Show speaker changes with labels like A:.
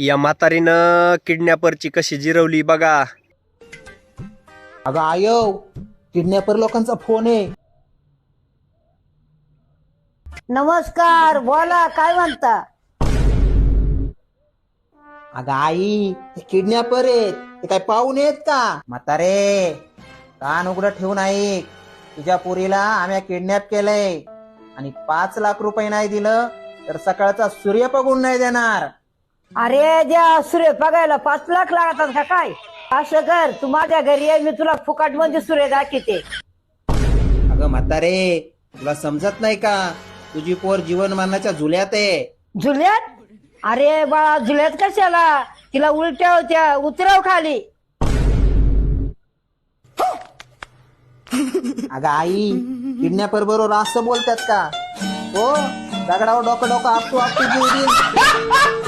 A: या म्हातारीनं किडनॅपरची कशी जिरवली बघा.
B: अगं आयो, किडनॅपर लोकांचा फोन आहे.
C: नमस्कार, बोला, काय म्हणता?
B: अगं आई, ते किडनॅपर आहेत. ते काय पाहुणे आहेत का? म्हातारे, कान उघडं ठेवून ऐक. तुझ्या पोरीला आम्ही किडनॅप केलंय आणि 5 लाख रुपये नाही दिलं तर सकाळचा सूर्य बघून नाही देणार.
C: अरे द्या, सूर्य बघायला 5 लाख लागतात का काय? असं कर, तू माझ्या घरी ये, मी तुला फुकट मध्ये सूर्य दाखवते.
B: अगं म्हातारे, तुला समजत नाही का? तुझी पोर जीवनमानाच्या झुल्यात आहे.
C: झुल्यात? अरे बाळा, झुल्यात कशाला? तिला उलट्या होत्या, उतरव खाली.
B: अगं आई, किडनॅपर बरोबर असं बोलतात का? हो, दगडावर डोकं आपटू जीव देईन.